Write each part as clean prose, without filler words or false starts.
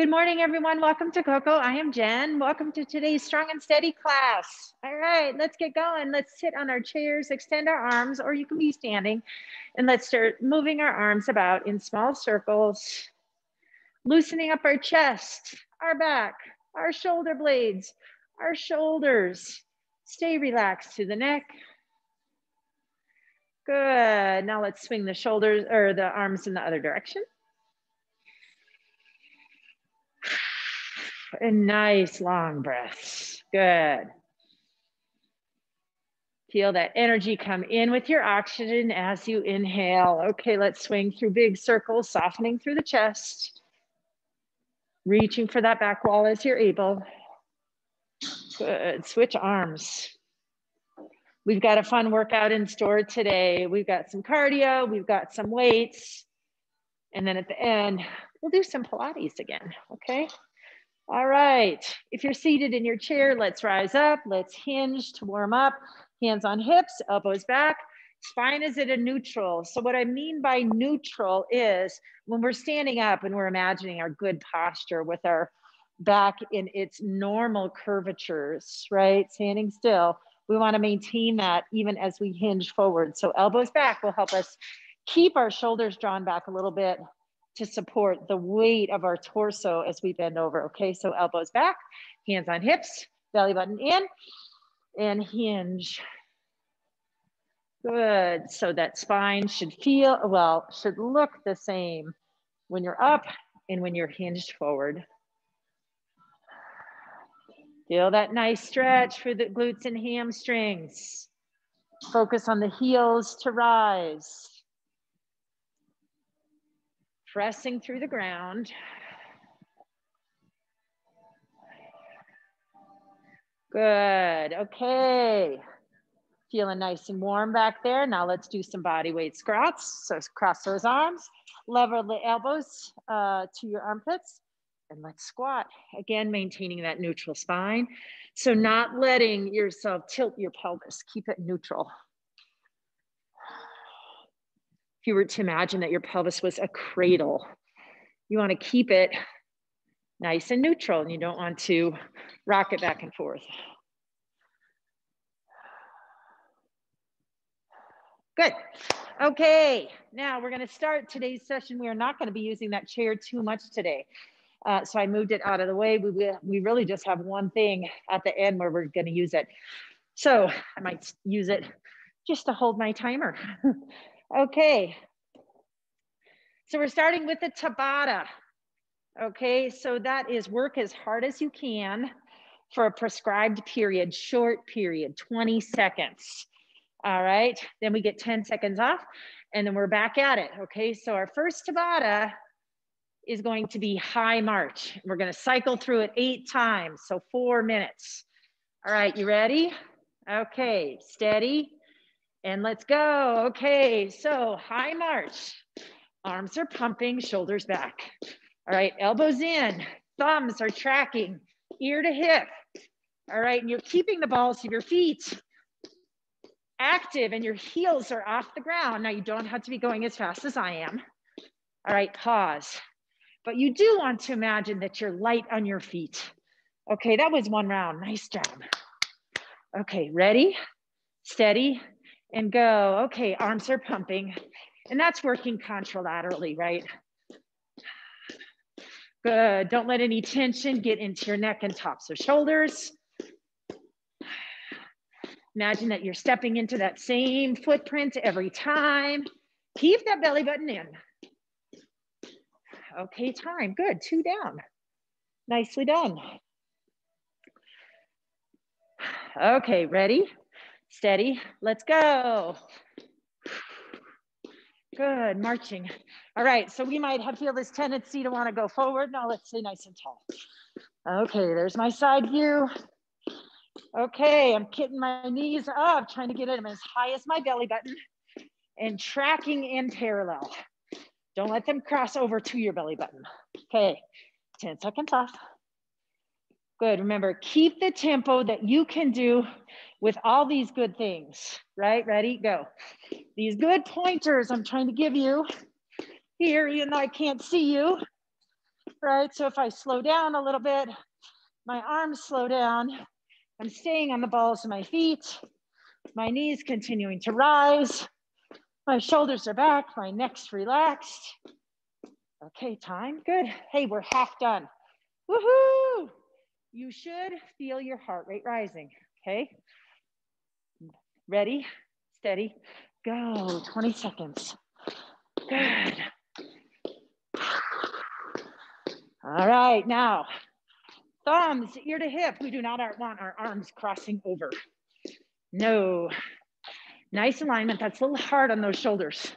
Good morning, everyone. Welcome to Coco. I am Jen. Welcome to today's Strong and Steady class. All right, let's get going. Let's sit on our chairs, extend our arms, or you can be standing, and let's start moving our arms about in small circles, loosening up our chest, our back, our shoulder blades, our shoulders. Stay relaxed to the neck. Good. Now let's swing the shoulders or the arms in the other direction. And nice long breaths. Good. Feel that energy come in with your oxygen as you inhale. Okay, let's swing through big circles, softening through the chest. Reaching for that back wall as you're able. Good. Switch arms. We've got a fun workout in store today. We've got some cardio, we've got some weights, and then at the end, we'll do some Pilates again, okay? All right, if you're seated in your chair, let's rise up, let's hinge to warm up. Hands on hips, elbows back, spine is at a neutral. So what I mean by neutral is when we're standing up and we're imagining our good posture with our back in its normal curvatures, right? Standing still, we wanna maintain that even as we hinge forward. So elbows back will help us keep our shoulders drawn back a little bit to support the weight of our torso as we bend over, okay? So elbows back, hands on hips, belly button in, and hinge. Good, so that spine should feel, well, should look the same when you're up and when you're hinged forward. Feel that nice stretch for the glutes and hamstrings. Focus on the heels to rise. Pressing through the ground. Good, okay. Feeling nice and warm back there. Now let's do some body weight squats. So cross those arms, lever the elbows to your armpits, and let's squat. Again, maintaining that neutral spine. So not letting yourself tilt your pelvis, keep it neutral. If you were to imagine that your pelvis was a cradle, you want to keep it nice and neutral, and you don't want to rock it back and forth. Good. Okay, now we're going to start today's session. We are not going to be using that chair too much today. So I moved it out of the way. We really just have one thing at the end where we're going to use it. So I might use it just to hold my timer. Okay. So we're starting with the Tabata. Okay, so that is work as hard as you can for a prescribed period, short period, 20 seconds. All right, then we get 10 seconds off and then we're back at it. Okay, so our first Tabata is going to be high march. We're gonna cycle through it 8 times, so 4 minutes. All right, you ready? Okay, steady, and let's go. Okay, so high march. Arms are pumping, shoulders back. All right, elbows in, thumbs are tracking, ear to hip. All right, and you're keeping the balls of your feet active and your heels are off the ground. Now you don't have to be going as fast as I am. All right, pause. But you do want to imagine that you're light on your feet. Okay, that was 1 round, nice job. Okay, ready, steady, and go. Okay, arms are pumping. And that's working contralaterally, right? Good, don't let any tension get into your neck and tops of shoulders. Imagine that you're stepping into that same footprint every time. Keep that belly button in. Okay, time, good, 2 down. Nicely done. Okay, ready, steady, let's go. Good, marching. All right, so we might feel this tendency to want to go forward. Now let's stay nice and tall. Okay, there's my side view. Okay, I'm getting my knees up, trying to get them as high as my belly button and tracking in parallel. Don't let them cross over to your belly button. Okay, 10 seconds off. Good, remember, keep the tempo that you can do with all these good things, right? Ready, go. These good pointers I'm trying to give you here, even though I can't see you. right? So if I slow down a little bit, my arms slow down, I'm staying on the balls of my feet, my knees continuing to rise, my shoulders are back, my neck's relaxed. Okay, time, good. Hey, we're half done. Woohoo! You should feel your heart rate rising, okay? Ready, steady, go, 20 seconds. Good. All right, now, thumbs ear to hip. We do not want our arms crossing over. No. Nice alignment. That's a little hard on those shoulders.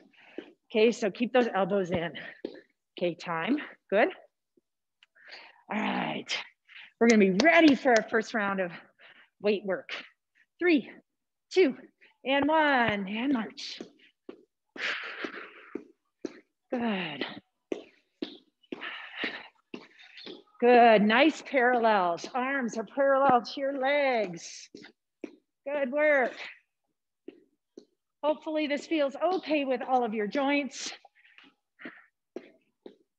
Okay, so keep those elbows in. Okay, time. Good. All right. We're going to be ready for our first round of weight work. 3, 2, and 1, and march. Good. Good. Nice parallels. Arms are parallel to your legs. Good work. Hopefully this feels okay with all of your joints.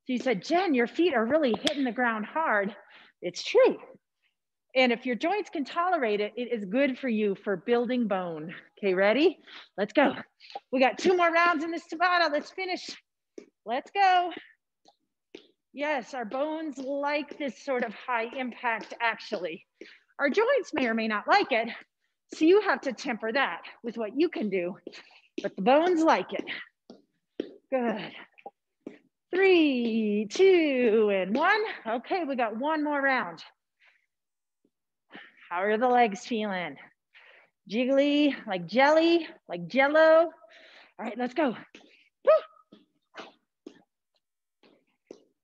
You said, Jen, your feet are really hitting the ground hard. It's true. And if your joints can tolerate it, it is good for you for building bone. Okay, ready? Let's go. We got 2 more rounds in this Tabata. Let's finish. Let's go. Yes, our bones like this sort of high impact, actually. Our joints may or may not like it. So you have to temper that with what you can do. But the bones like it. Good. 3, 2, and 1. Okay, we got 1 more round. How are the legs feeling? Jiggly, like jelly, like jello. All right, let's go. Woo.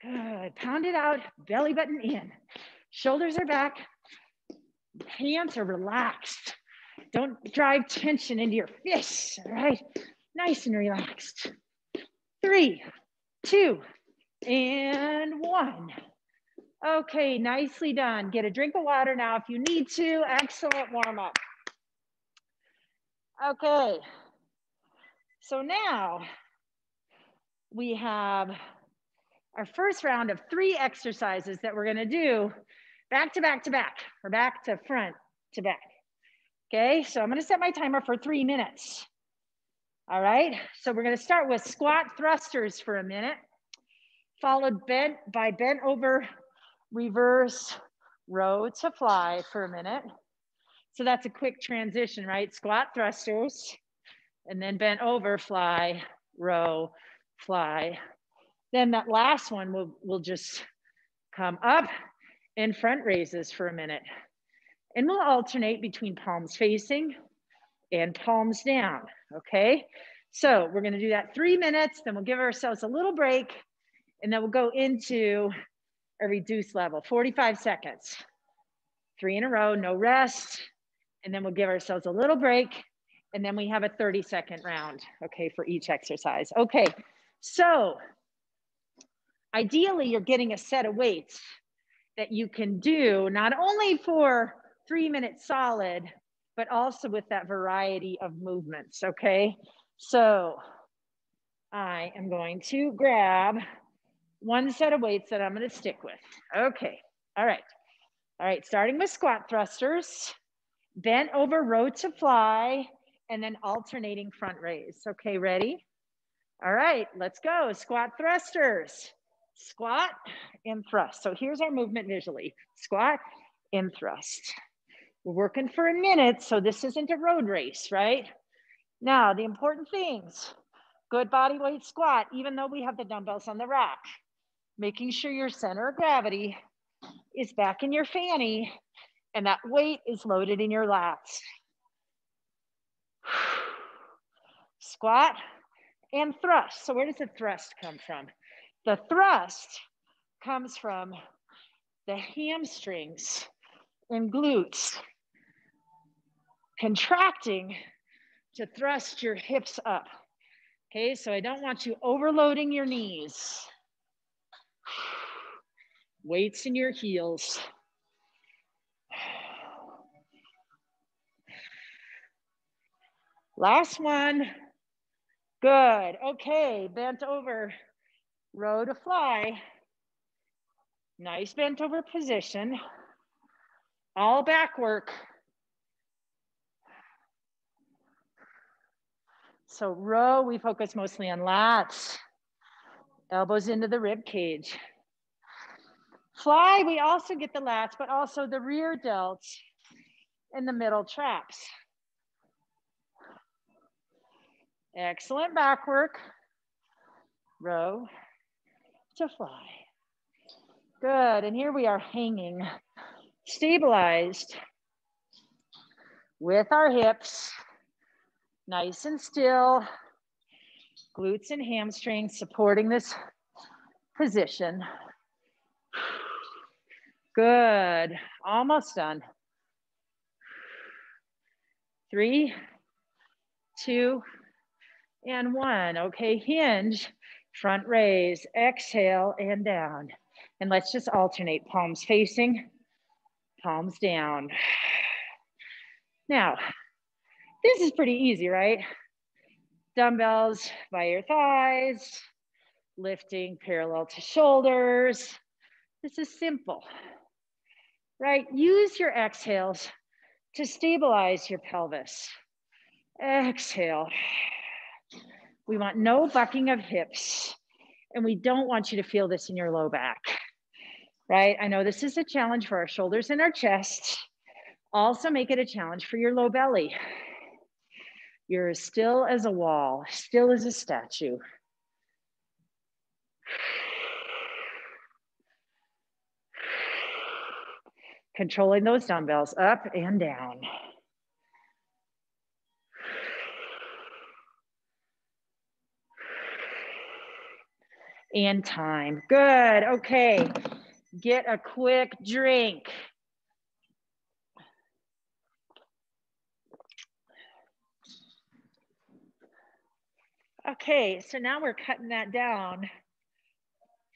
Good, pound it out, belly button in. Shoulders are back, hands are relaxed. Don't drive tension into your fists, all right? Nice and relaxed. 3, 2, and 1. Okay, nicely done. Get a drink of water now if you need to. Excellent warm up. Okay, so now we have our first round of 3 exercises that we're gonna do back to back to back, or back to front to back. Okay, so I'm gonna set my timer for 3 minutes. All right, so we're gonna start with squat thrusters for a minute, followed by bent over reverse row to fly for a minute. So that's a quick transition, right? Squat thrusters, and then bent over, fly, row, fly. Then that last one will just come up and front raises for a minute. And we'll alternate between palms facing and palms down, okay? So we're gonna do that 3 minutes, then we'll give ourselves a little break, and then we'll go into a reduced level, 45 seconds. 3 in a row, no rest, and then we'll give ourselves a little break, and then we have a 30-second round, okay, for each exercise. Okay, so ideally you're getting a set of weights that you can do not only for 3 minutes solid, but also with that variety of movements, okay? So I am going to grab 1 set of weights that I'm gonna stick with. Okay, all right, starting with squat thrusters, bent over row to fly, and then alternating front raise. Okay, ready? All right, let's go. Squat thrusters. Squat and thrust. So here's our movement visually. Squat and thrust. We're working for a minute, so this isn't a road race, right? Now, the important things. Good body weight squat, even though we have the dumbbells on the rack. Making sure your center of gravity is back in your fanny and that weight is loaded in your lats. Squat and thrust. So where does the thrust come from? The thrust comes from the hamstrings and glutes contracting to thrust your hips up. Okay, so I don't want you overloading your knees. Weights in your heels. Last one. Good. Okay, bent over, row to fly. Nice bent over position. All back work. So row, we focus mostly on lats. Elbows into the rib cage. Fly, we also get the lats, but also the rear delts and the middle traps. Excellent back work. Row to fly. Good, and here we are hanging, stabilized with our hips, nice and still, glutes and hamstrings supporting this position. Good, almost done. 3, 2, and 1. Okay, hinge, front raise, exhale and down. And let's just alternate, palms facing, palms down. Now, this is pretty easy, right? Dumbbells by your thighs, lifting parallel to shoulders. This is simple, right? Use your exhales to stabilize your pelvis. Exhale. We want no bucking of hips, and we don't want you to feel this in your low back, right? I know this is a challenge for our shoulders and our chest. Also make it a challenge for your low belly. You're as still as a wall, still as a statue. Controlling those dumbbells up and down. And time. Good. Okay. Get a quick drink. Okay, so now we're cutting that down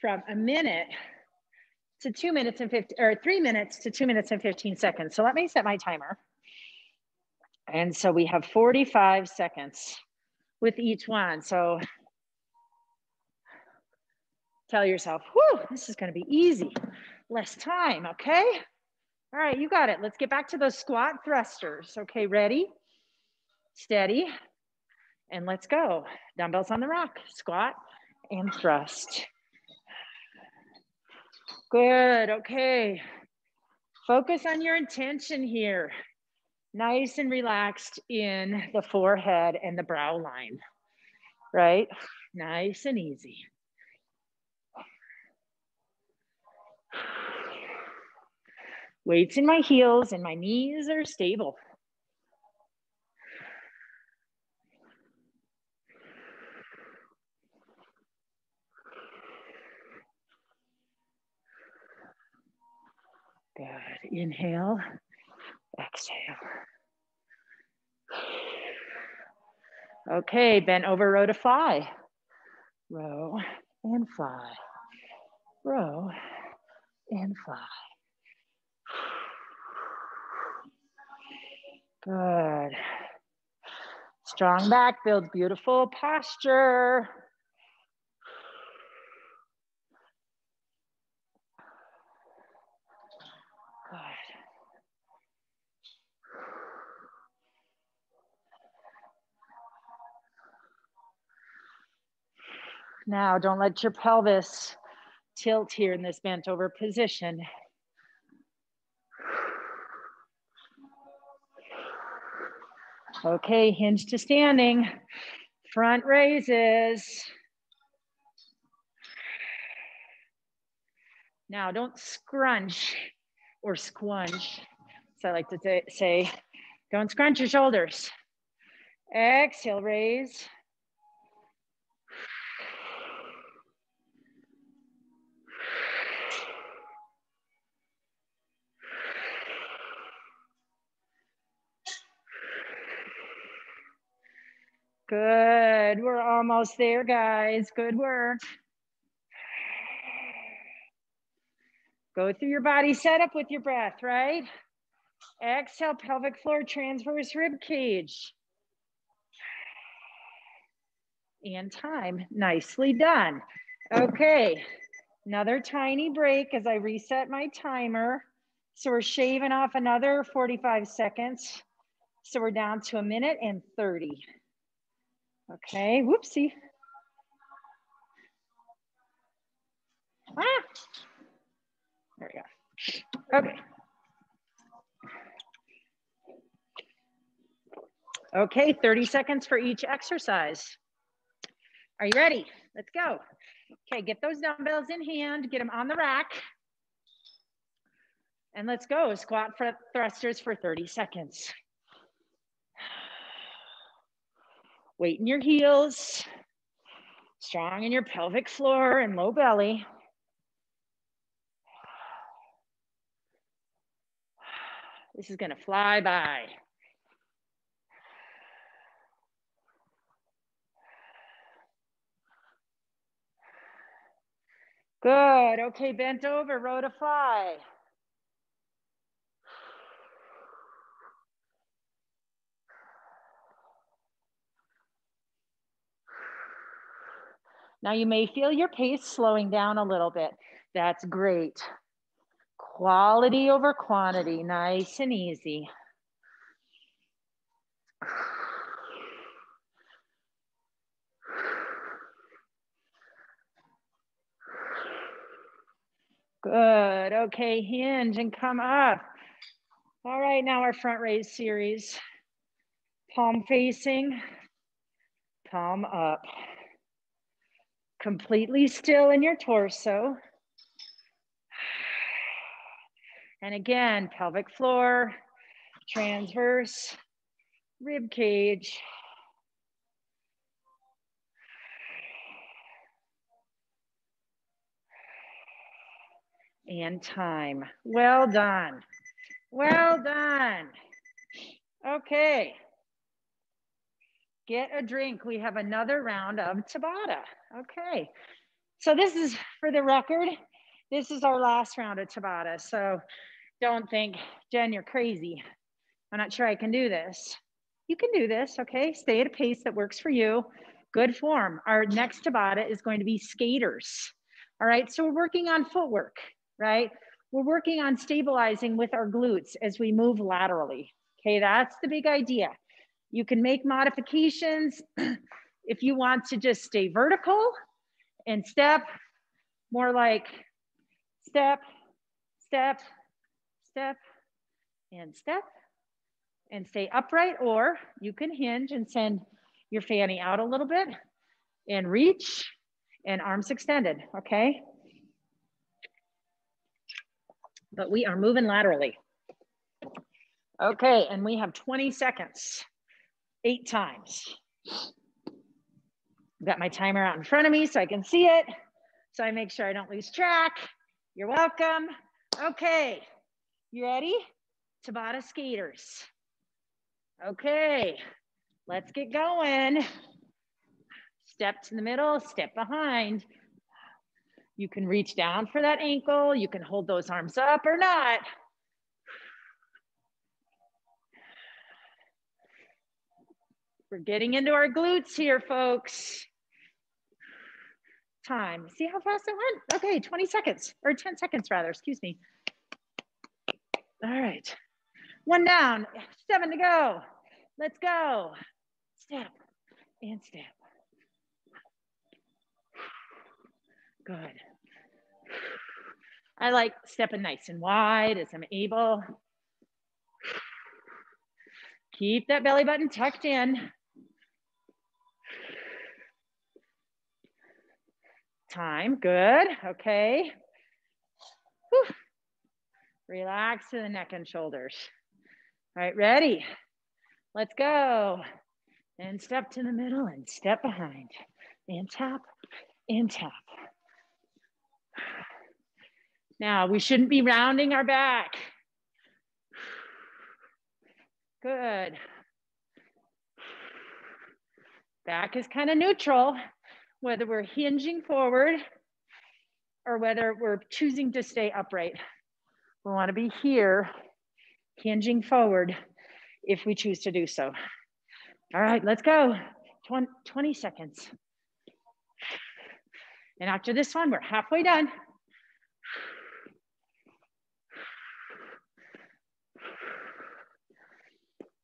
from a minute to 2 minutes and 50, or 3 minutes to 2 minutes and 15 seconds. So let me set my timer. And so we have 45 seconds with each one. So tell yourself, whew, this is gonna be easy. Less time, okay? All right, you got it. Let's get back to those squat thrusters. Okay, ready, steady, and let's go. Dumbbells on the rock, squat and thrust. Good, okay. Focus on your intention here. Nice and relaxed in the forehead and the brow line, right? Nice and easy. Weights in my heels and my knees are stable. Good, inhale, exhale. Okay, bent over row to fly. Row and fly. Row and fly. Good. Strong back builds beautiful posture. Good. Now, don't let your pelvis tilt here in this bent over position. Okay, hinge to standing. Front raises. Now, don't scrunch or squunch. So I like to say, don't scrunch your shoulders. Exhale, raise. Good, we're almost there, guys. Good work. Go through your body setup with your breath, right? Exhale, pelvic floor, transverse rib cage. And time, nicely done. Okay, Another tiny break as I reset my timer. So we're shaving off another 45 seconds. So we're down to 1 minute and 30. Okay, whoopsie. Ah, there we go. Okay. Okay, 30 seconds for each exercise. Are you ready? Let's go. Okay, get those dumbbells in hand, get them on the rack. And let's go, squat thrusters for 30 seconds. Weight in your heels, strong in your pelvic floor and low belly. This is gonna fly by. Good, okay, bent over, row to fly. Now you may feel your pace slowing down a little bit. That's great. Quality over quantity, nice and easy. Good, okay, hinge and come up. All right, now our front raise series. Palm facing, palm up. Completely still in your torso. And again, pelvic floor, transverse, rib cage. And time. Well done. Well done. Okay. Get a drink. We have another round of Tabata. Okay. So this is, for the record, this is our last round of Tabata. So don't think, Jen, you're crazy. I'm not sure I can do this. You can do this, okay? Stay at a pace that works for you. Good form. Our next Tabata is going to be skaters. All right, so we're working on footwork, right? We're working on stabilizing with our glutes as we move laterally. Okay, that's the big idea. You can make modifications if you want to just stay vertical and step, more like step, step, step, and step, and stay upright, or you can hinge and send your fanny out a little bit and reach and arms extended, okay? But we are moving laterally. Okay, and we have 20 seconds, 8 times. I've got my timer out in front of me so I can see it, so I make sure I don't lose track. You're welcome. Okay, you ready? Tabata skaters. Okay, let's get going. Step to the middle, step behind. You can reach down for that ankle. You can hold those arms up or not. We're getting into our glutes here, folks. Time. See how fast it went? Okay, 20 seconds, or 10 seconds rather, excuse me. All right, 1 down, 7 to go. Let's go. Step and step. Good. I like stepping nice and wide as I'm able. Keep that belly button tucked in. Time, good, okay. Whew. Relax to the neck and shoulders. All right, ready? Let's go. And step to the middle and step behind. And tap, and tap. Now, we shouldn't be rounding our back. Good. Back is kind of neutral, whether we're hinging forward or whether we're choosing to stay upright. We want to be here, hinging forward if we choose to do so. All right, let's go. 20 seconds. And after this one, we're halfway done.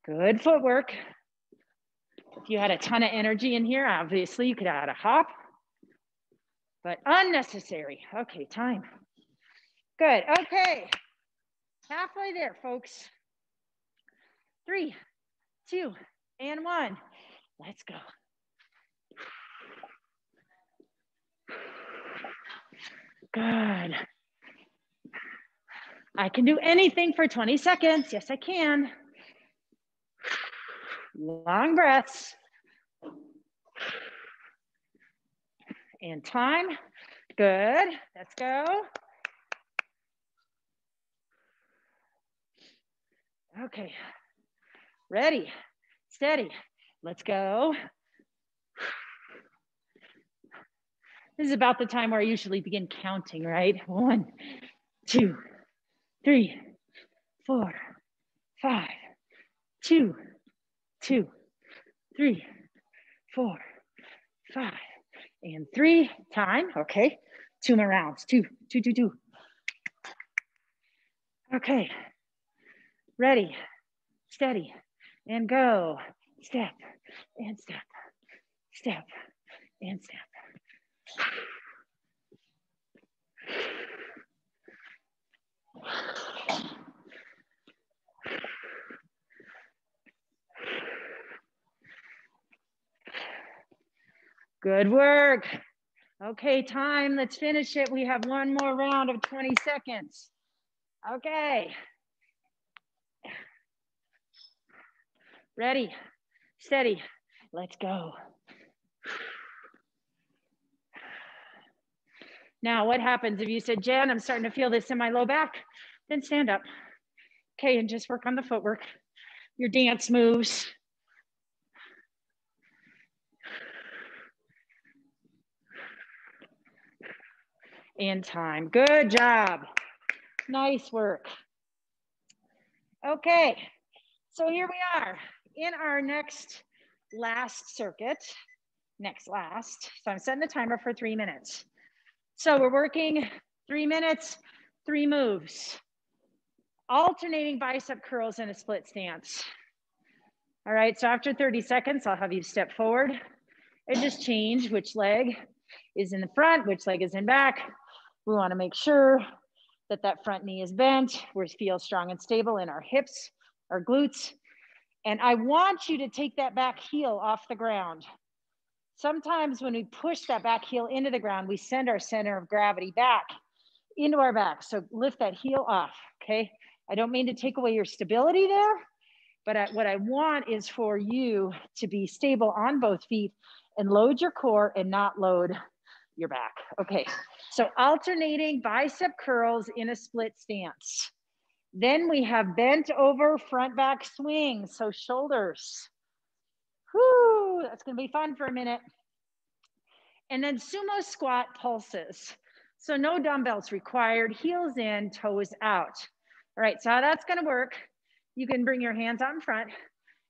Good footwork. If you had a ton of energy in here, obviously you could add a hop, but unnecessary. Okay, time. Good, okay. Halfway there, folks. 3, 2, and 1. Let's go. Good. I can do anything for 20 seconds. Yes, I can. Long breaths. And time. Good. Let's go. Okay. Ready. Steady. Let's go. This is about the time where I usually begin counting, right? 1, 2, 3, 4, 5, 2, 2, 3, 4, 5, and 3. Time. Okay. 2 more rounds. 2, 2, 2, 2. Okay. Ready, steady, and go. Step, and step, step, and step. Good work. Okay, time. Let's finish it. We have one more round of 20 seconds. Okay. Ready, steady. Let's go. Now, what happens if you said, Jan, I'm starting to feel this in my low back? Then stand up. Okay, and just work on the footwork, your dance moves. And time. Good job. Nice work. Okay, so here we are in our last circuit. So I'm setting the timer for 3 minutes. So we're working 3 minutes, 3 moves. Alternating bicep curls in a split stance. All right, so after 30 seconds, I'll have you step forward and just change which leg is in the front, which leg is in back. We wanna make sure that that front knee is bent. We feel strong and stable in our hips, our glutes. And I want you to take that back heel off the ground. Sometimes when we push that back heel into the ground, we send our center of gravity back into our back. So lift that heel off, okay? I don't mean to take away your stability there, but what I want is for you to be stable on both feet and load your core and not load your back. Okay, so alternating bicep curls in a split stance. Then we have bent over front back swing, so shoulders. Whoo, that's gonna be fun for a minute. And then sumo squat pulses. So no dumbbells required, heels in, toes out. All right, so how that's gonna work, you can bring your hands out in front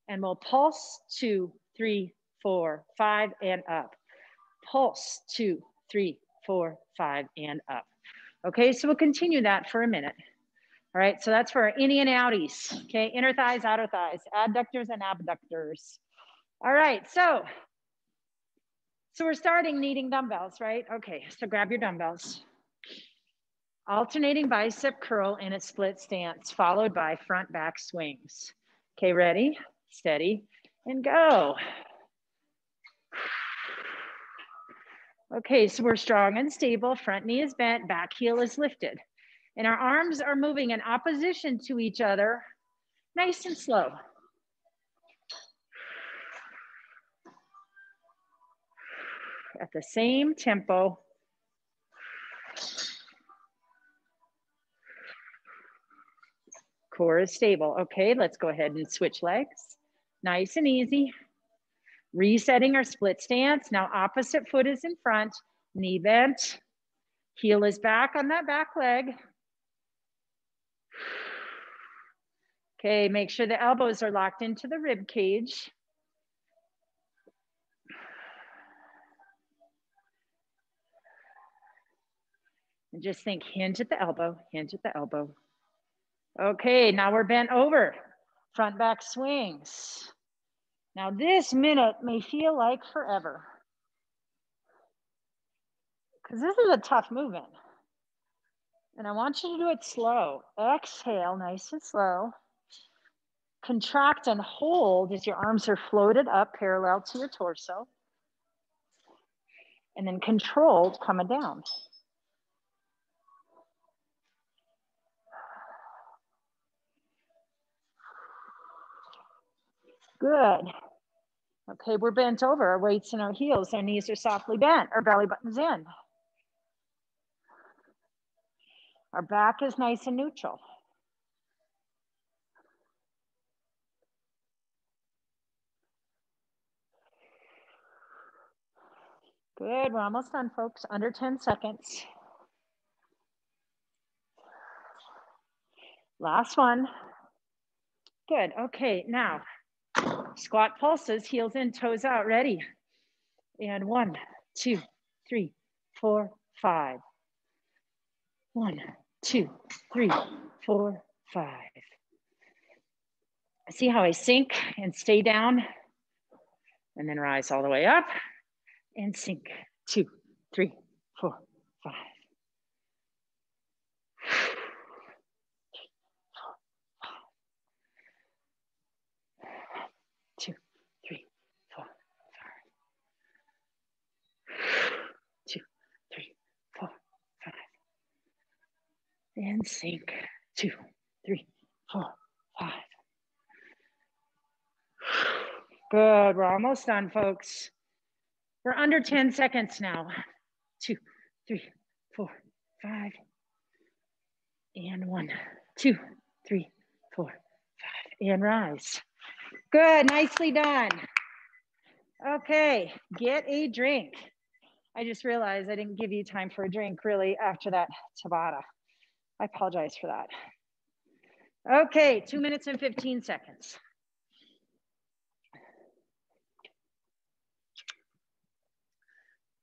and we'll pulse 2, 3, 4, 5, and up. Pulse 2, 3, 4, 5, and up. Okay, so we'll continue that for a minute. All right, so that's for our innie and outies. Okay, inner thighs, outer thighs, adductors and abductors. All right, so we're starting needing dumbbells, right? Okay, so grab your dumbbells. Alternating bicep curl in a split stance, followed by front back swings. Okay, ready, steady, and go. Okay, so we're strong and stable. Front knee is bent, back heel is lifted. And our arms are moving in opposition to each other, nice and slow. At the same tempo. Core is stable. Okay, let's go ahead and switch legs. Nice and easy. Resetting our split stance. Now opposite foot is in front, knee bent. Heel is back on that back leg. Okay, make sure the elbows are locked into the rib cage. And just think hinge at the elbow, hinge at the elbow. Okay, now we're bent over. Front back swings. Now this minute may feel like forever, because this is a tough movement. And I want you to do it slow. Exhale, nice and slow. Contract and hold as your arms are floated up parallel to your torso. And then controlled coming down. Good. Okay, we're bent over, our weights in our heels, our knees are softly bent, our belly button's in. Our back is nice and neutral. Good, we're almost done, folks, under 10 seconds. Last one. Good, okay, now, squat pulses, heels in, toes out, ready. And 1, 2, 3, 4, 5. 1, 2, 3, 4, 5. See how I sink and stay down and then rise all the way up and sink. 2, 3, 4, 5. 2, 3, 4, 5. 2, 3, 4, 5. And sink. 2, 3, 4, 5. Good, we're almost done, folks. We're under 10 seconds now. 2, 3, 4, 5. And 1, 2, 3, 4, 5. And rise. Good, nicely done. Okay, get a drink. I just realized I didn't give you time for a drink really after that Tabata. I apologize for that. Okay, 2 minutes and 15 seconds.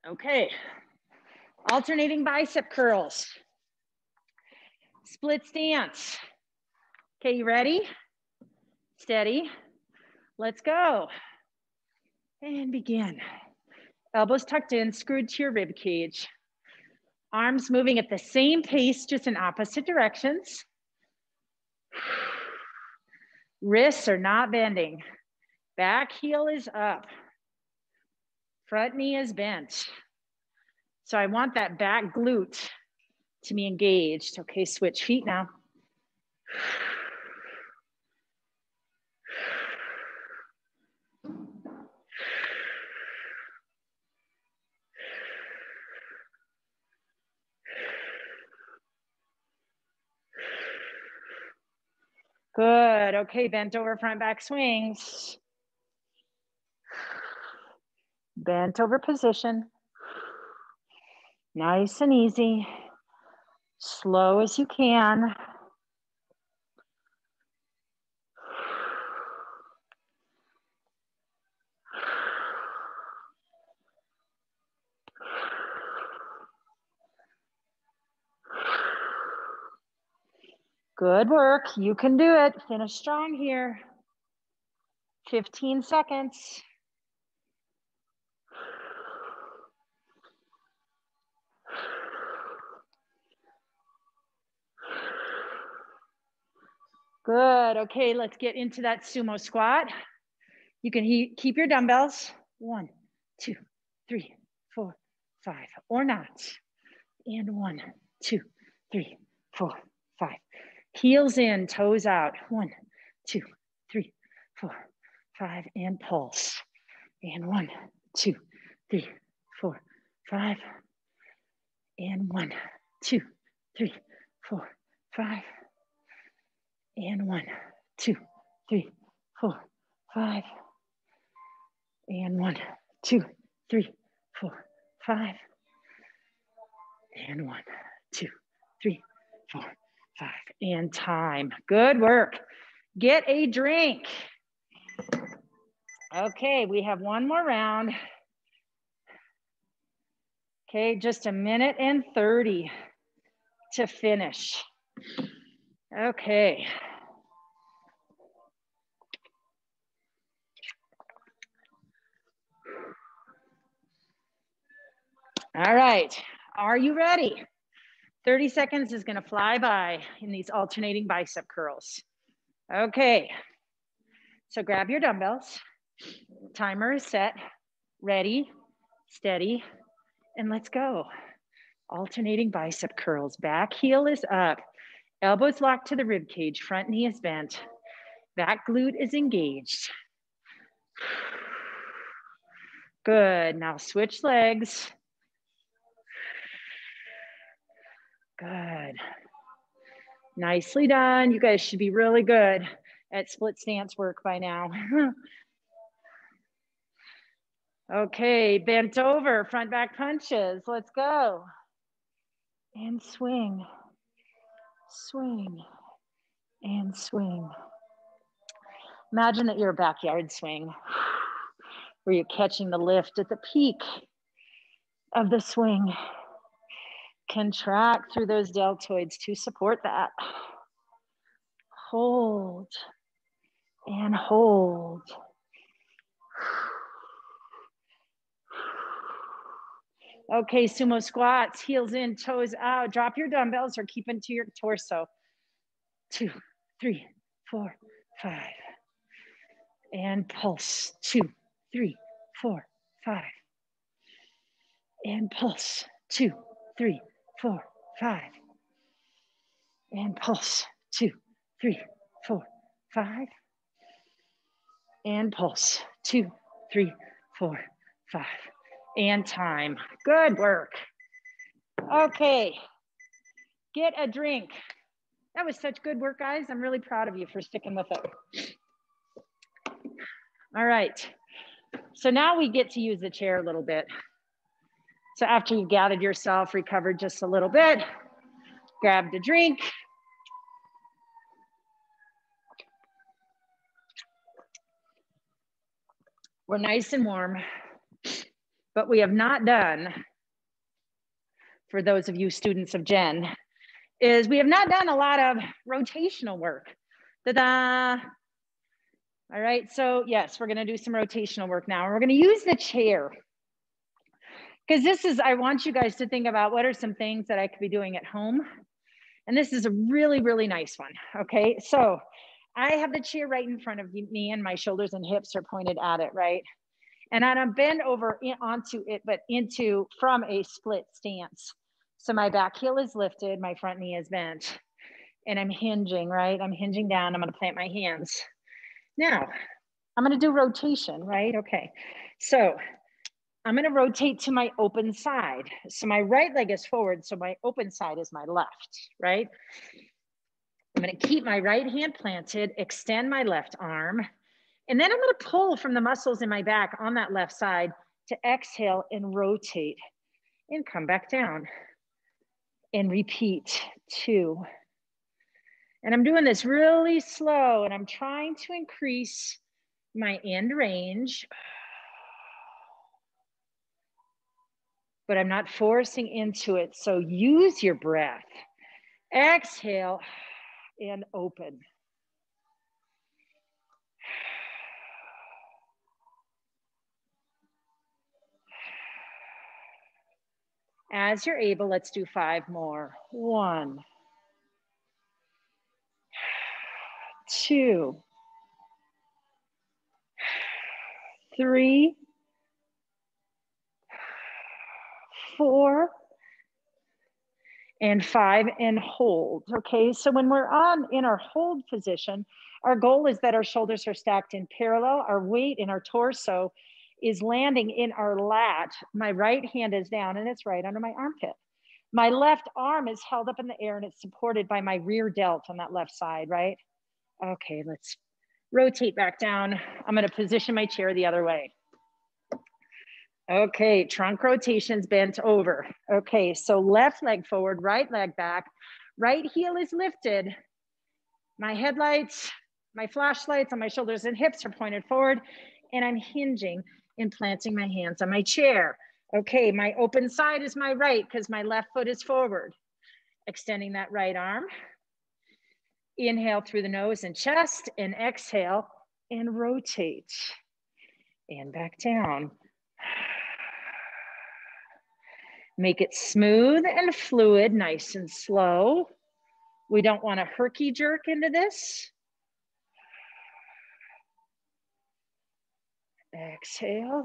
Okay, alternating bicep curls. Split stance. Okay, you ready? Steady. Let's go. And begin. Elbows tucked in, screwed to your rib cage. Arms moving at the same pace, just in opposite directions. Wrists are not bending. Back heel is up. Front knee is bent. So I want that back glute to be engaged. Okay, switch feet now. Good, okay, bent over front back swings. Bent over position. Nice and easy. Slow as you can. Good work, you can do it. Finish strong here. 15 seconds. Good, okay, let's get into that sumo squat. You can keep your dumbbells. 1, 2, 3, 4, 5, or not. And 1, 2, 3, 4, 5. Heels in, toes out. 1, 2, 3, 4, 5, and pulse. And 1, 2, 3, 4, 5. And 1, 2, 3, 4, 5. And 1, 2, 3, 4, 5. And 1, 2, 3, 4, 5. And 1, 2, 3, 4, 5. And time. Good work. Get a drink. Okay, we have one more round. Okay, just 1 minute and 30 to finish. Okay. All right, are you ready? 30 seconds is gonna fly by in these alternating bicep curls. Okay, so grab your dumbbells. Timer is set, ready, steady, and let's go. Alternating bicep curls. Back heel is up. Elbows locked to the rib cage. Front knee is bent. Back glute is engaged. Good. Now switch legs. Good. Nicely done. You guys should be really good at split stance work by now. Okay, bent over, front back punches. Let's go. And swing, swing, and swing. Imagine that you're a backyard swing where you're catching the lift at the peak of the swing. Contract through those deltoids to support that. Hold and hold. Okay, sumo squats, heels in, toes out. Drop your dumbbells or keep them to your torso. 2, 3, 4, 5. And pulse. 2, 3, 4, 5. And pulse. 2, 3, 4, 5. And pulse. 2, 3, 4, 5. And pulse. 2, 3, 4, 5. And time. Good work. Okay, get a drink. That was such good work, guys. I'm really proud of you for sticking with it. All right, so now we get to use the chair a little bit. So after you gathered yourself, recovered just a little bit, grabbed a drink. We're nice and warm, but we have not done, for those of you students of Jen, is we have not done a lot of rotational work. Ta-da! All right, so yes, we're gonna do some rotational work now. And we're gonna use the chair. Because this is, I want you guys to think about what are some things that I could be doing at home. And this is a really, really nice one, okay? So I have the chair right in front of me and my shoulders and hips are pointed at it, right? And I'm bent over onto it, but from a split stance. So my back heel is lifted, my front knee is bent, and I'm hinging, right? I'm hinging down, I'm gonna plant my hands. Now, I'm gonna do rotation, right? Okay, so I'm gonna rotate to my open side. So my right leg is forward, so my open side is my left, right? I'm gonna keep my right hand planted, extend my left arm, and then I'm gonna pull from the muscles in my back on that left side to exhale and rotate and come back down and repeat 2. And I'm doing this really slow and I'm trying to increase my end range, but I'm not forcing into it. So use your breath. Exhale and open. As you're able, let's do 5 more. 1, 2, 3, 4, and 5, and hold. Okay, so when we're in our hold position, our goal is that our shoulders are stacked in parallel, our weight in our torso is landing in our lat. My right hand is down and it's right under my armpit. My left arm is held up in the air and it's supported by my rear delt on that left side, right? Okay, let's rotate back down. I'm gonna position my chair the other way. Okay, trunk rotations bent over. Okay, so left leg forward, right leg back, right heel is lifted. My headlights, my flashlights on my shoulders and hips are pointed forward, and I'm hinging and planting my hands on my chair. Okay, my open side is my right because my left foot is forward. Extending that right arm. Inhale through the nose and chest, and exhale and rotate. And back down. Make it smooth and fluid, nice and slow. We don't want to herky jerk into this. Exhale.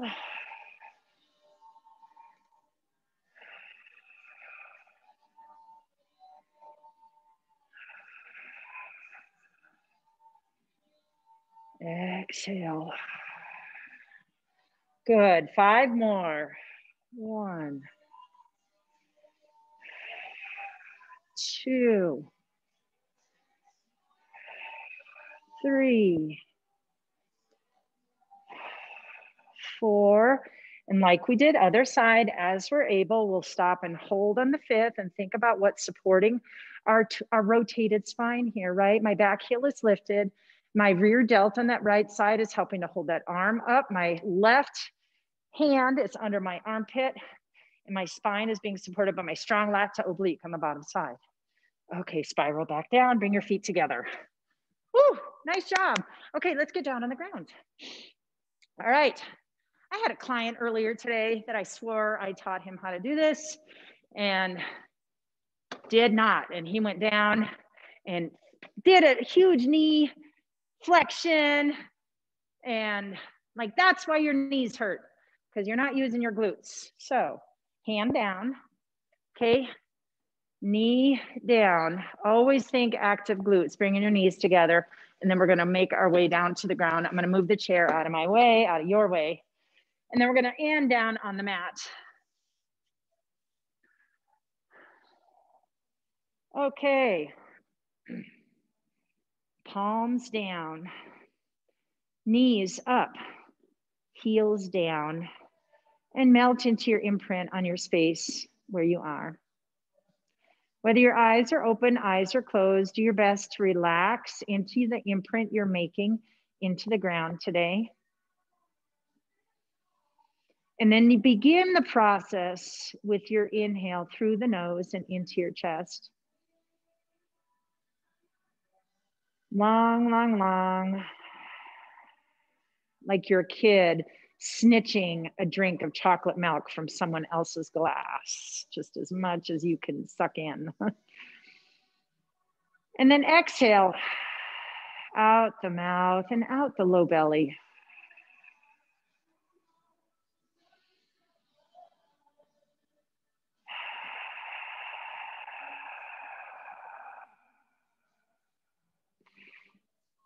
Exhale. Good. 5 more. 1, 2, 3, 4. And like we did other side, as we're able, we'll stop and hold on the 5th and think about what's supporting our rotated spine here, right? My back heel is lifted. My rear delt on that right side is helping to hold that arm up. My left hand is under my armpit, and my spine is being supported by my strong lat to oblique on the bottom side. Okay, spiral back down, bring your feet together. Woo, nice job. Okay, let's get down on the ground. All right. I had a client earlier today that I swore I taught him how to do this and did not. And he went down and did a huge knee flexion. And like, that's why your knees hurt, because you're not using your glutes. So hand down, okay? Knee down. Always think active glutes, bringing your knees together. And then we're gonna make our way down to the ground. I'm gonna move the chair out of my way, out of your way. And then we're gonna end down on the mat. Okay. Palms down, knees up, heels down, and melt into your imprint on your space where you are. Whether your eyes are open, eyes are closed, do your best to relax into the imprint you're making into the ground today. And then you begin the process with your inhale through the nose and into your chest. Long, long, long. Like you're a kid snitching a drink of chocolate milk from someone else's glass, just as much as you can suck in. And then exhale out the mouth and out the low belly.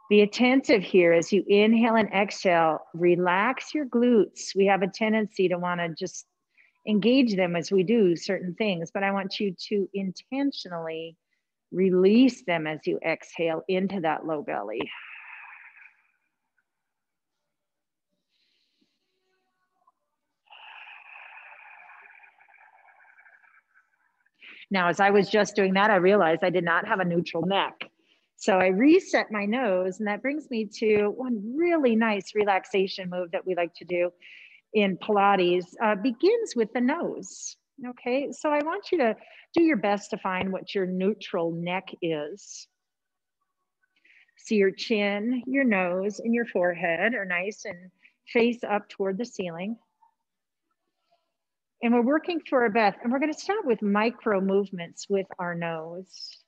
Be attentive here as you inhale and exhale. Relax your glutes. We have a tendency to want to just engage them as we do certain things, but I want you to intentionally release them as you exhale into that low belly. Now, as I was just doing that, I realized I did not have a neutral neck. So I reset my nose, and that brings me to one really nice relaxation move that we like to do in Pilates. Begins with the nose. Okay, so I want you to do your best to find what your neutral neck is. So your chin, your nose, and your forehead are nice and face up toward the ceiling. And we're working for a breath, and we're going to start with micro movements with our nose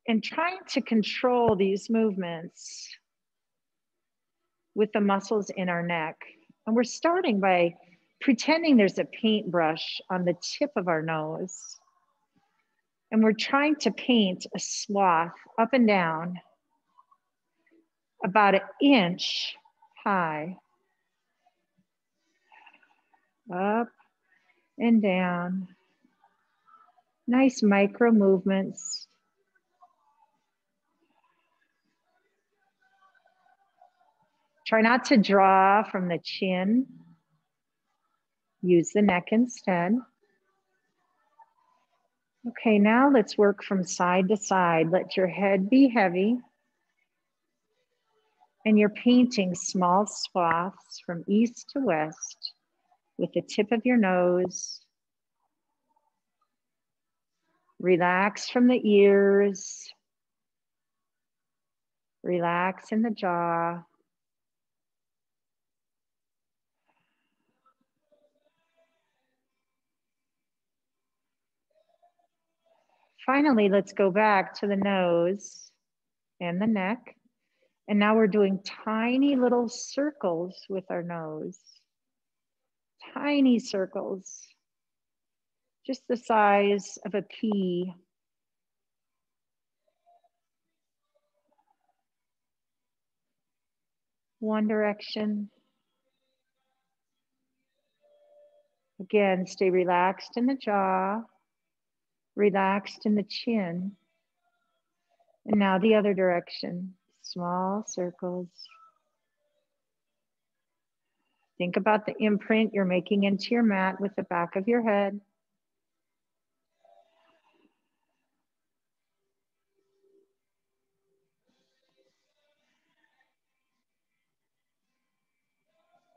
and trying to control these movements with the muscles in our neck. And we're starting by pretending there's a paintbrush on the tip of our nose. And we're trying to paint a swath up and down about 1 inch high. Up and down. Nice micro movements. Try not to draw from the chin. Use the neck instead. Okay, now let's work from side to side. Let your head be heavy. And you're painting small swaths from east to west with the tip of your nose. Relax from the ears. Relax in the jaw. Finally, let's go back to the nose and the neck. And now we're doing tiny little circles with our nose. Tiny circles, just the size of a pea. One direction. Again, stay relaxed in the jaw, relaxed in the chin. And now the other direction, small circles. Think about the imprint you're making into your mat with the back of your head.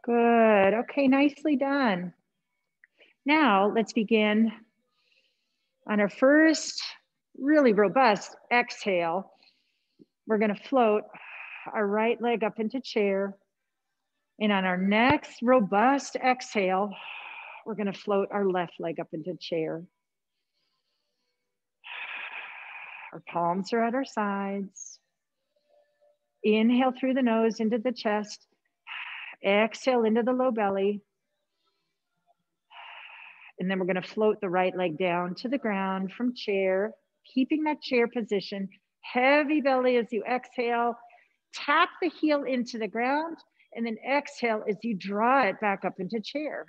Good. Okay, nicely done. Now let's begin on our first really robust exhale. We're going to float our right leg up into chair. And on our next robust exhale, we're going to float our left leg up into chair. Our palms are at our sides. Inhale through the nose into the chest. Exhale into the low belly. And then we're going to float the right leg down to the ground from chair, keeping that chair position. Heavy belly as you exhale. Tap the heel into the ground, and then exhale as you draw it back up into chair.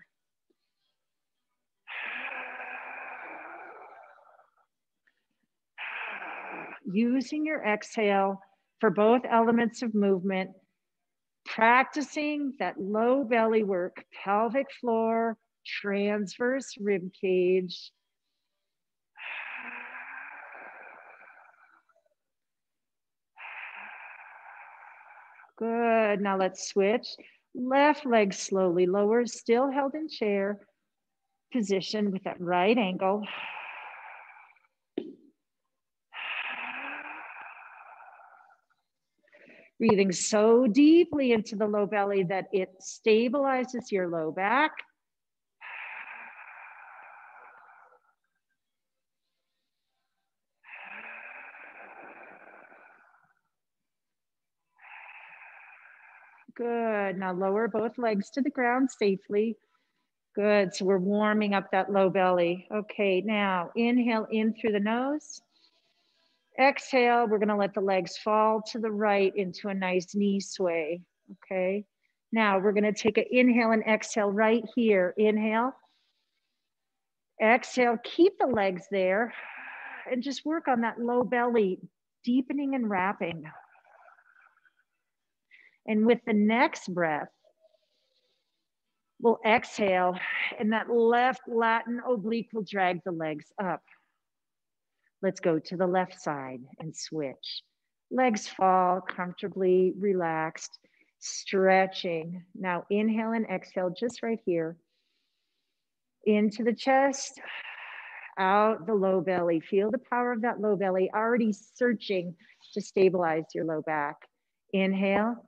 Using your exhale for both elements of movement, practicing that low belly work, pelvic floor, transverse rib cage. Good. Now let's switch. Left leg slowly lowers, still held in chair position with that right angle. Breathing so deeply into the low belly that it stabilizes your low back. Good. Now lower both legs to the ground safely. Good. So we're warming up that low belly. Okay, now inhale in through the nose. Exhale, we're going to let the legs fall to the right into a nice knee sway. Okay. Now we're going to take an inhale and exhale right here. Inhale. Exhale, keep the legs there and just work on that low belly, deepening and wrapping. And with the next breath, we'll exhale and that left Latin oblique will drag the legs up. Let's go to the left side and switch. Legs fall comfortably, relaxed, stretching. Now inhale and exhale just right here. Into the chest, out the low belly. Feel the power of that low belly already searching to stabilize your low back. Inhale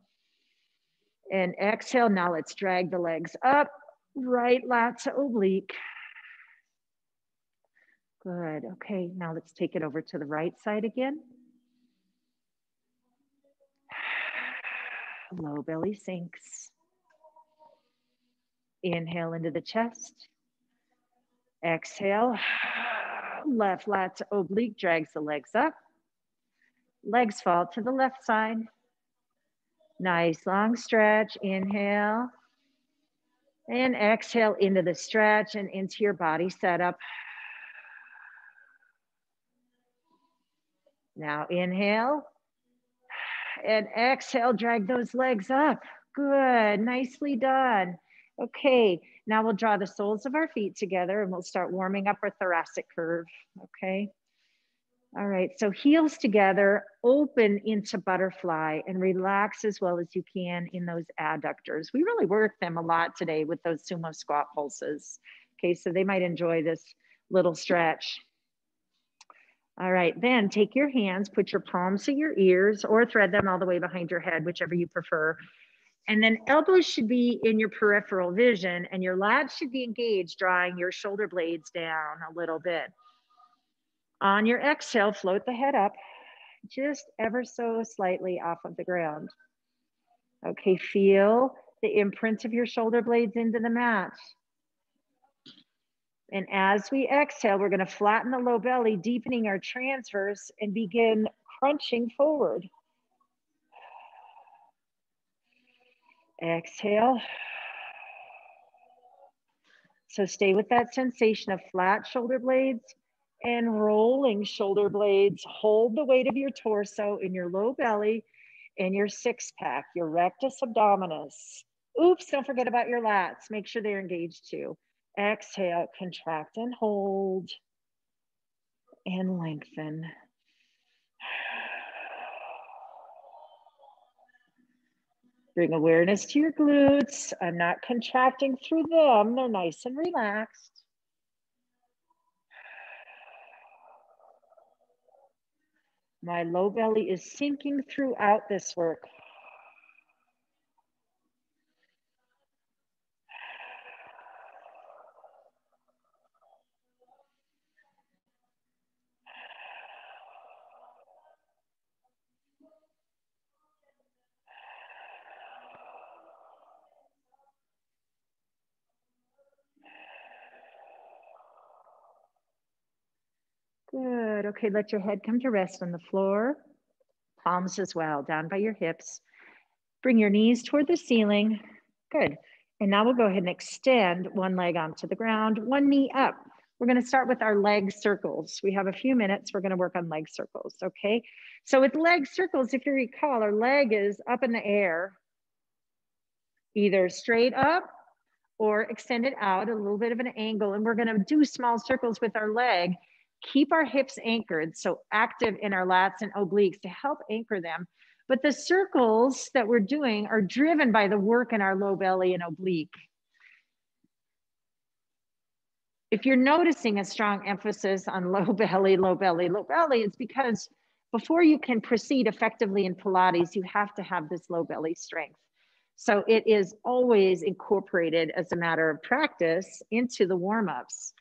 and exhale. Now let's drag the legs up, right lat to oblique. Good. Okay, now let's take it over to the right side again. Low belly sinks. Inhale into the chest. Exhale. Left lat to oblique, drags the legs up. Legs fall to the left side. Nice long stretch. Inhale. And exhale into the stretch and into your body setup. Now inhale and exhale, drag those legs up. Good, nicely done. Okay, now we'll draw the soles of our feet together and we'll start warming up our thoracic curve, okay? All right, so heels together, open into butterfly and relax as well as you can in those adductors. We really worked them a lot today with those sumo squat pulses. Okay, so they might enjoy this little stretch. All right, then take your hands, put your palms to your ears or thread them all the way behind your head, whichever you prefer. And then elbows should be in your peripheral vision and your lats should be engaged, drawing your shoulder blades down a little bit. On your exhale, float the head up, just ever so slightly off of the ground. Okay, feel the imprint of your shoulder blades into the mat. And as we exhale, we're going to flatten the low belly, deepening our transverse, and begin crunching forward. Exhale. So stay with that sensation of flat shoulder blades and rolling shoulder blades. Hold the weight of your torso in your low belly and your six pack, your rectus abdominis. Oops, don't forget about your lats. Make sure they're engaged too. Exhale, contract and hold and lengthen. Bring awareness to your glutes. I'm not contracting through them. They're nice and relaxed. My low belly is sinking throughout this work. Good. Okay, let your head come to rest on the floor. Palms as well, down by your hips. Bring your knees toward the ceiling. Good. And now we'll go ahead and extend one leg onto the ground, one knee up. We're going to start with our leg circles. We have a few minutes. We're going to work on leg circles, okay? So with leg circles, if you recall, our leg is up in the air, either straight up or extended out, a little bit of an angle. And we're going to do small circles with our leg. Keep our hips anchored, so active in our lats and obliques to help anchor them. But the circles that we're doing are driven by the work in our low belly and oblique. If you're noticing a strong emphasis on low belly, it's because before you can proceed effectively in Pilates, you have to have this low belly strength. So it is always incorporated as a matter of practice into the warm-ups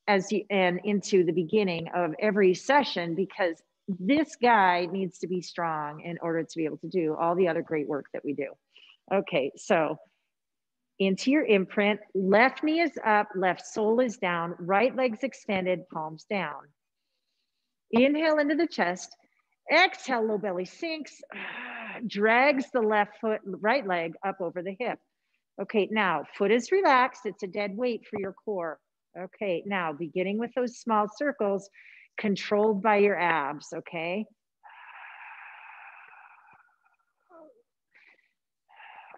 and into the beginning of every session, because this guy needs to be strong in order to be able to do all the other great work that we do. Okay, so into your imprint, left knee is up, left sole is down, right leg's extended, palms down. Inhale into the chest, exhale, low belly sinks, drags the left foot, right leg up over the hip. Okay, now foot is relaxed, it's a dead weight for your core. Okay, now beginning with those small circles, controlled by your abs, okay?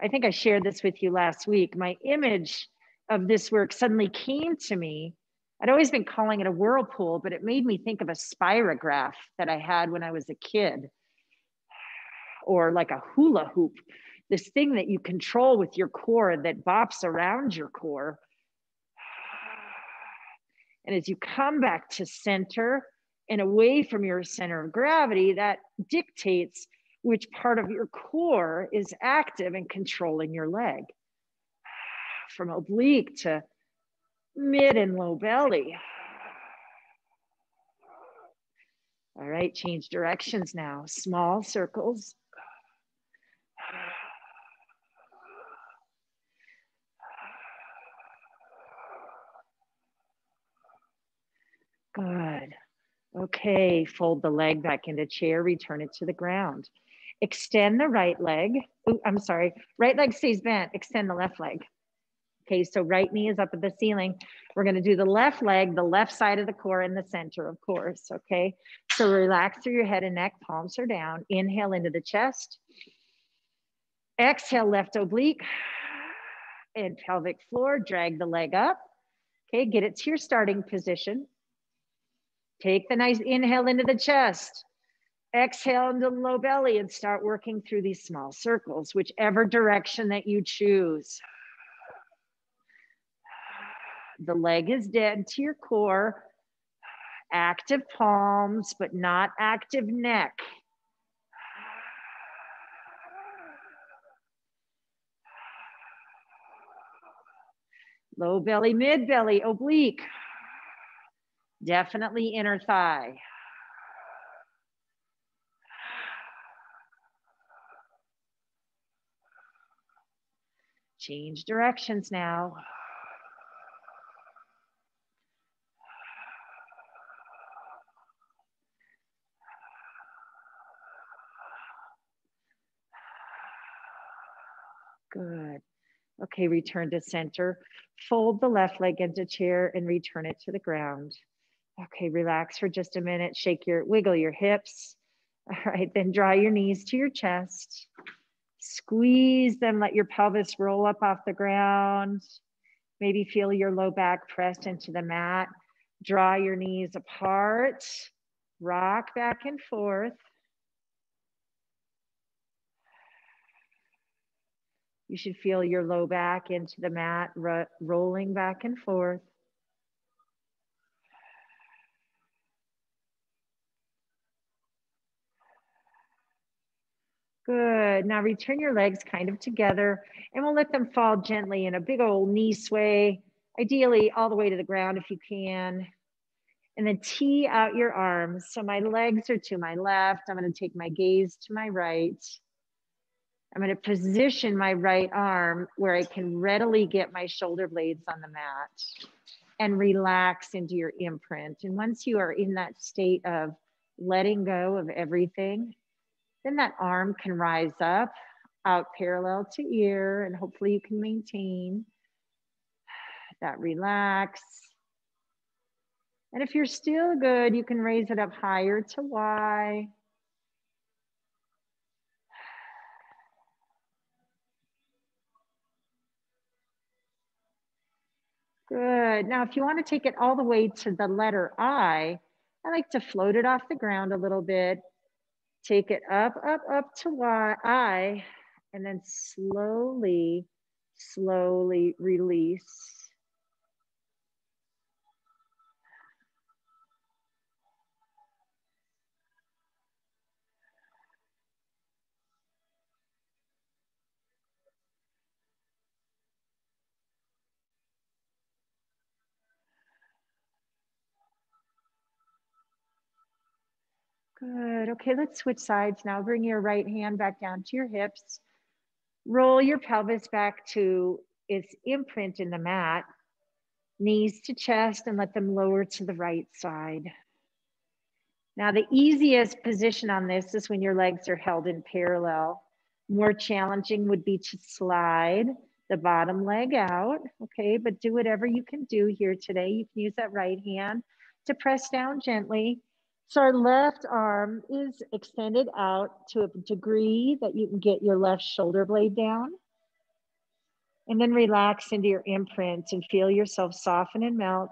I think I shared this with you last week. My image of this work suddenly came to me. I'd always been calling it a whirlpool, but it made me think of a spirograph that I had when I was a kid, or like a hula hoop, this thing that you control with your core that bops around your core. And as you come back to center and away from your center of gravity, that dictates which part of your core is active and controlling your leg. From oblique to mid and low belly. All right, change directions now. Small circles. Good. Okay, fold the leg back into chair, return it to the ground. Extend the right leg. Oh, I'm sorry. Right leg stays bent. Extend the left leg. Okay, so right knee is up at the ceiling. We're going to do the left leg, the left side of the core in the center, of course. Okay, so relax through your head and neck. Palms are down. Inhale into the chest. Exhale, left oblique and pelvic floor. Drag the leg up. Okay, get it to your starting position. Take the nice inhale into the chest. Exhale into the low belly and start working through these small circles, whichever direction that you choose. The leg is dead to your core. Active palms, but not active neck. Low belly, mid belly, oblique. Definitely inner thigh. Change directions now. Good. Okay, return to center. Fold the left leg into chair and return it to the ground. Okay, relax for just a minute. Wiggle your hips. All right, then draw your knees to your chest. Squeeze them, let your pelvis roll up off the ground. Maybe feel your low back pressed into the mat. Draw your knees apart. Rock back and forth. You should feel your low back into the mat, rolling back and forth. Good. Now return your legs kind of together and we'll let them fall gently in a big old knee sway, ideally all the way to the ground if you can. And then tee out your arms. So my legs are to my left. I'm going to take my gaze to my right. I'm going to position my right arm where I can readily get my shoulder blades on the mat and relax into your imprint. And once you are in that state of letting go of everything, then that arm can rise up, out parallel to ear, and hopefully you can maintain that relax. And if you're still good, you can raise it up higher to Y. Good. Now, if you want to take it all the way to the letter I like to float it off the ground a little bit. Take it up, up, up to I, and then slowly, slowly release. Good. Okay, let's switch sides now. Bring your right hand back down to your hips. Roll your pelvis back to its imprint in the mat. Knees to chest and let them lower to the right side. Now, the easiest position on this is when your legs are held in parallel. More challenging would be to slide the bottom leg out, okay? But do whatever you can do here today. You can use that right hand to press down gently. So our left arm is extended out to a degree that you can get your left shoulder blade down. And then relax into your imprint and feel yourself soften and melt.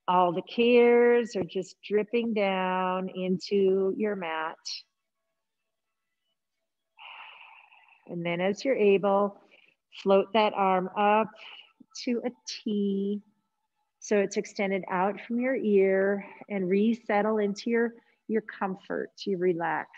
All the cares are just dripping down into your mat. And then as you're able, float that arm up to a T. So it's extended out from your ear and resettle into your comfort, you relax.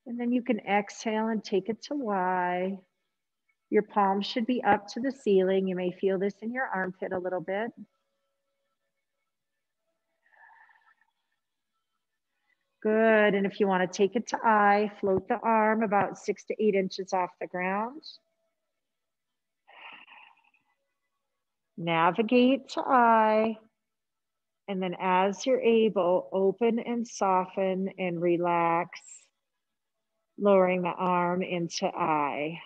And then you can exhale and take it to Y. Your palms should be up to the ceiling. You may feel this in your armpit a little bit. Good, and if you want to take it to I, float the arm about 6 to 8 inches off the ground. Navigate to I, and then as you're able, open and soften and relax, lowering the arm into I.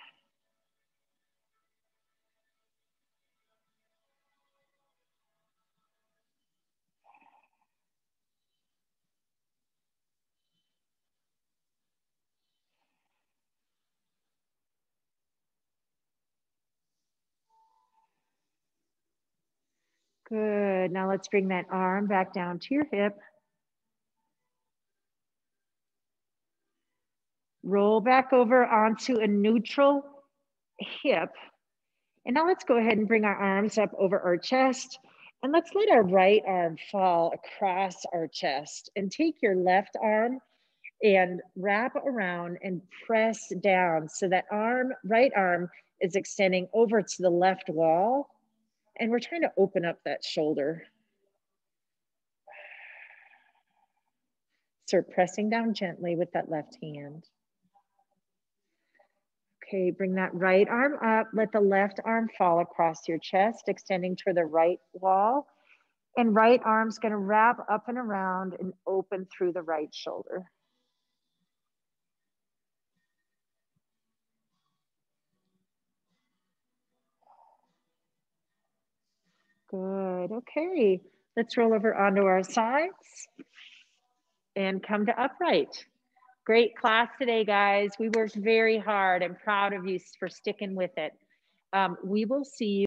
Good, now let's bring that arm back down to your hip. Roll back over onto a neutral hip. And now let's go ahead and bring our arms up over our chest. And let's let our right arm fall across our chest. And take your left arm and wrap around and press down. So that right arm is extending over to the left wall. And we're trying to open up that shoulder. Start pressing down gently with that left hand. Okay, bring that right arm up. Let the left arm fall across your chest, extending toward the right wall. And right arm's gonna wrap up and around and open through the right shoulder. Good, okay. Let's roll over onto our sides and come to upright. Great class today, guys. We worked very hard. I'm proud of you for sticking with it. We will see you.